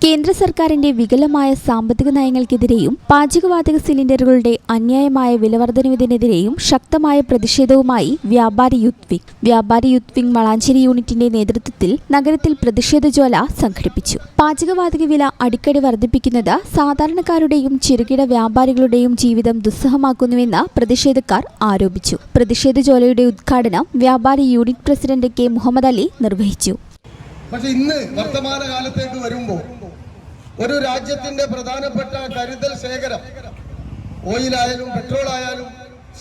കേന്ദ്ര സർക്കാരിന്റെ വികലമായ സാമ്പത്തിക നയങ്ങൾക്കെതിരെയും പാചകവാതക സിലിണ്ടറുകളുടെ അന്യായമായ വിലവർധനവിനെതിരെയും ശക്തമായ പ്രതിഷേധവുമായി വ്യാപാരി യൂത്ത് വിംഗ് വളാഞ്ചേരി യൂണിറ്റിന്റെ നേതൃത്വത്തിൽ നഗരത്തിൽ പ്രതിഷേധ ജ്വാല സംഘടിപ്പിച്ചു. പാചകവാതക വില അടിക്കടി വർദ്ധിപ്പിക്കുന്നത് സാധാരണക്കാരുടെയും ചെറുകിട വ്യാപാരികളുടെയും ജീവിതം ദുസ്സഹമാക്കുന്നുവെന്ന് പ്രതിഷേധക്കാർ ആരോപിച്ചു. പ്രതിഷേധ ജ്വാലയുടെ ഉദ്ഘാടനം വ്യാപാരി unit president K Muhammad Ali നിർവഹിച്ചു. പക്ഷെ ഇന്ന് വർത്തമാനകാലത്തേക്ക് വരുമ്പോൾ ഒരു രാജ്യത്തിന്റെ പ്രധാനപ്പെട്ട കരുതൽ ശേഖരം, ഓയിലായാലും പെട്രോളായാലും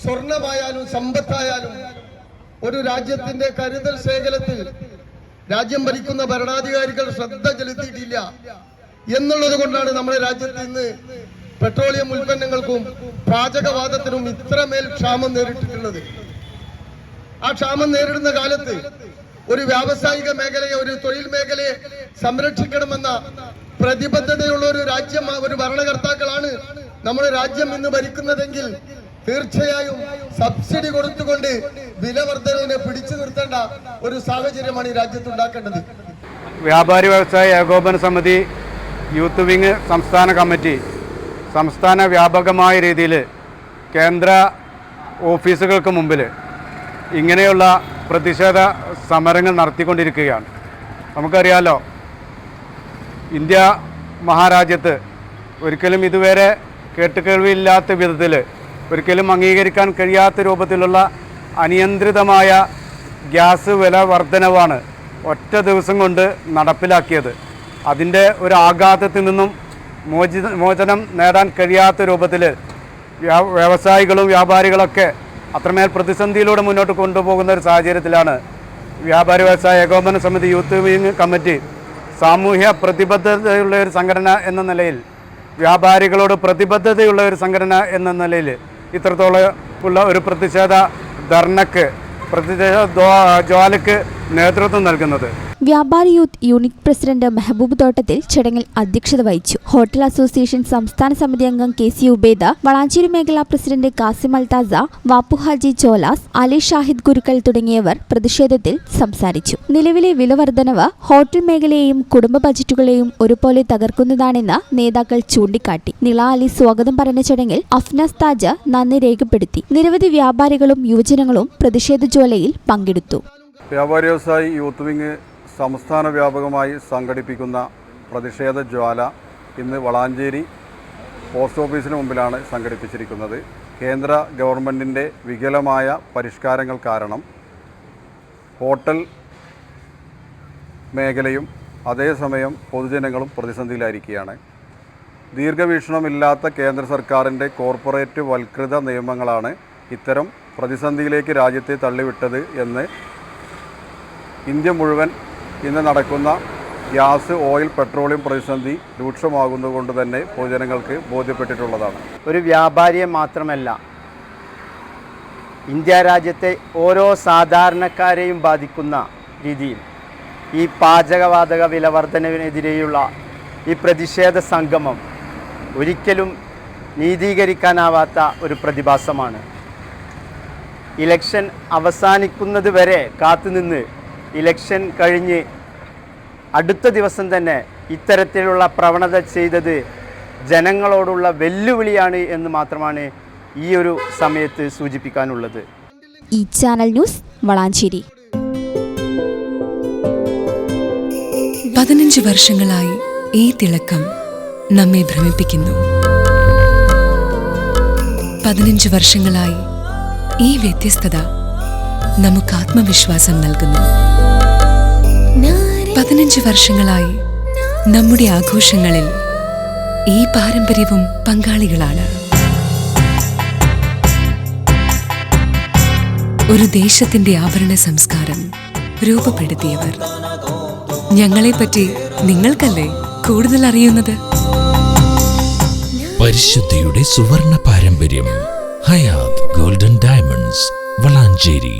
സ്വർണമായാലും സമ്പത്തായാലും ഒരു രാജ്യത്തിന്റെ കരുതൽ ശേഖരത്തിൽ രാജ്യം ഭരിക്കുന്ന ഭരണാധികാരികൾ ശ്രദ്ധ ചെലുത്തിയിട്ടില്ല എന്നുള്ളത് കൊണ്ടാണ് നമ്മുടെ രാജ്യത്ത് ഇന്ന് പെട്രോളിയം ഉൽപ്പന്നങ്ങൾക്കും പാചകവാതത്തിനും ഇത്രമേൽ ക്ഷാമം നേരിട്ടിട്ടുള്ളത്. ആ ക്ഷാമം നേരിടുന്ന കാലത്ത് ഒരു വ്യാവസായിക മേഖലയെ, ഒരു തൊഴിൽ മേഖലയെ സംരക്ഷിക്കണമെന്ന പ്രതിബദ്ധതയുള്ള ഒരു രാജ്യം, ഒരു ഭരണകർത്താക്കളാണ് നമ്മുടെ രാജ്യം ഇന്ന് ഭരിക്കുന്നതെങ്കിൽ തീർച്ചയായും സബ്സിഡി കൊടുത്തുകൊണ്ട് വില വർധനവിനെ പിടിച്ചു നിർത്തേണ്ട ഒരു സാഹചര്യമാണ് ഈ രാജ്യത്ത് ഉണ്ടാക്കേണ്ടത്. വ്യാപാരി വ്യവസായ ഏകോപന സമിതി യൂത്ത് വിംഗ് സംസ്ഥാന കമ്മിറ്റി സംസ്ഥാന വ്യാപകമായ രീതിയിൽ കേന്ദ്ര ഓഫീസുകൾക്ക് മുമ്പിൽ ഇങ്ങനെയുള്ള പ്രതിഷേധ സമരങ്ങൾ നടത്തിക്കൊണ്ടിരിക്കുകയാണ്. നമുക്കറിയാലോ, ഇന്ത്യ മഹാരാജ്യത്ത് ഒരിക്കലും ഇതുവരെ കേട്ടുകേൾവിയില്ലാത്ത വിധത്തിൽ, ഒരിക്കലും അംഗീകരിക്കാൻ കഴിയാത്ത രൂപത്തിലുള്ള അനിയന്ത്രിതമായ ഗ്യാസ് വില വർധനവാണ് ഒറ്റ ദിവസം കൊണ്ട് നടപ്പിലാക്കിയത്. അതിൻ്റെ ഒരു ആഘാതത്തിൽ നിന്നും മോചനം നേടാൻ കഴിയാത്ത രൂപത്തിൽ വ്യവസായികളും വ്യാപാരികളൊക്കെ അത്രമേൽ പ്രതിസന്ധിയിലൂടെ മുന്നോട്ട് കൊണ്ടുപോകുന്ന ഒരു സാഹചര്യത്തിലാണ് വ്യാപാരി വ്യവസായ ഏകോപന സമിതി യൂത്ത് വിംഗ് കമ്മിറ്റി സാമൂഹ്യ പ്രതിബദ്ധതയുള്ള ഒരു സംഘടന എന്ന നിലയിൽ, വ്യാപാരികളോട് പ്രതിബദ്ധതയുള്ള ഒരു സംഘടന എന്ന നിലയിൽ ഇത്രത്തോളം ഉള്ള ഒരു പ്രതിഷേധ ധർണയ്ക്ക്, പ്രതിഷേധ ജ്വാലയ്ക്ക് നേതൃത്വം നൽകുന്നത്. വ്യാപാരി യൂത്ത് യൂണിറ്റ് പ്രസിഡന്റ് മെഹബൂബ് തോട്ടത്തിൽ ചടങ്ങിൽ അധ്യക്ഷത വഹിച്ചു. ഹോട്ടൽ അസോസിയേഷൻ സംസ്ഥാന സമിതി അംഗം കെ സി ഉബൈദ, വളാഞ്ചേരി മേഖലാ പ്രസിഡന്റ് കാസിം അൽതാസ, വാപ്പുഹാജി ചോലാസ്, അലി ഷാഹിദ് ഗുരുക്കൾ തുടങ്ങിയവർ പ്രതിഷേധത്തിൽ സംസാരിച്ചു. നിലവിലെ വിലവർധനവ് ഹോട്ടൽ മേഖലയെയും കുടുംബ ബജറ്റുകളെയും ഒരുപോലെ തകർക്കുന്നതാണെന്ന് നേതാക്കൾ ചൂണ്ടിക്കാട്ടി. നിള അലി സ്വാഗതം പറഞ്ഞ ചടങ്ങിൽ അഫ്നാസ് താജ് നന്ദി രേഖപ്പെടുത്തി. നിരവധി വ്യാപാരികളും യുവജനങ്ങളും പ്രതിഷേധ ജ്വാലയിൽ പങ്കെടുത്തു. വ്യാപാരി വ്യവസായി യൂത്ത് വിംഗ് സംസ്ഥാന വ്യാപകമായി സംഘടിപ്പിക്കുന്ന പ്രതിഷേധ ജ്വാല ഇന്ന് വളാഞ്ചേരി പോസ്റ്റ് ഓഫീസിന് മുമ്പിലാണ് സംഘടിപ്പിച്ചിരിക്കുന്നത്. കേന്ദ്ര ഗവൺമെൻറ്റിൻ്റെ വികലമായ പരിഷ്കാരങ്ങൾ കാരണം ഹോട്ടൽ മേഖലയും അതേസമയം പൊതുജനങ്ങളും പ്രതിസന്ധിയിലായിരിക്കുകയാണ്. ദീർഘവീക്ഷണമില്ലാത്ത കേന്ദ്ര സർക്കാരിൻ്റെ കോർപ്പറേറ്റ് വൽകൃത നിയമങ്ങളാണ് ഇത്തരം പ്രതിസന്ധിയിലേക്ക് രാജ്യത്തെ തള്ളിവിട്ടത് എന്ന് ഇന്ത്യ മുഴുവൻ ഇന്ന് നടക്കുന്ന ഗ്യാസ്, ഓയിൽ, പെട്രോളിയം പ്രതിസന്ധി രൂക്ഷമാകുന്നതുകൊണ്ട് തന്നെ പൊതുജനങ്ങൾക്ക് ബോധ്യപ്പെട്ടിട്ടുള്ളതാണ്. ഒരു വ്യാപാരിയെ മാത്രമല്ല, ഇന്ത്യ രാജ്യത്തെ ഓരോ സാധാരണക്കാരെയും ബാധിക്കുന്ന രീതിയിൽ ഈ പാചകവാതക വിലവർധനവിനെതിരെയുള്ള ഈ പ്രതിഷേധ സംഗമം ഒരിക്കലും നീതീകരിക്കാനാവാത്ത ഒരു പ്രതിഭാസമാണ്. ഇലക്ഷൻ അവസാനിക്കുന്നത് വരെ കാത്തുനിന്ന് ഇലക്ഷൻ കഴിഞ്ഞ് അടുത്ത ദിവസം തന്നെ ഇത്തരത്തിലുള്ള പ്രവണത ചെയ്തത് ജനങ്ങളോടുള്ള വെല്ലുവിളിയാണ് എന്ന് മാത്രമാണ് ഈ ഒരു സമയത്ത് സൂചിപ്പിക്കാനുള്ളത്. ഈ ചാനൽ ന്യൂസ് വളാഞ്ചേരി. 15 വർഷങ്ങളായി ഈ തിളക്കം നമ്മെ ഭ്രമിപ്പിക്കുന്നു. 15 വർഷങ്ങളായി ഈ വ്യത്യസ്തത നമുക്ക് ആത്മവിശ്വാസം നൽകുന്നു. 15 വർഷങ്ങളായി നമ്മുടെ ആഘോഷങ്ങളിൽ ഈ പാരമ്പര്യവും പങ്കാളികളാണ്. ഒരു ദേശത്തിന്റെ ആഭരണ സംസ്കാരം രൂപപ്പെടുത്തിയവർ. ഞങ്ങളെപ്പറ്റി നിങ്ങൾക്കല്ലേ കൂടുതൽ അറിയുന്നത്? പരിശുദ്ധിയുടെ സുവർണ പാരമ്പര്യം. Hayath golden diamonds, Valanchery.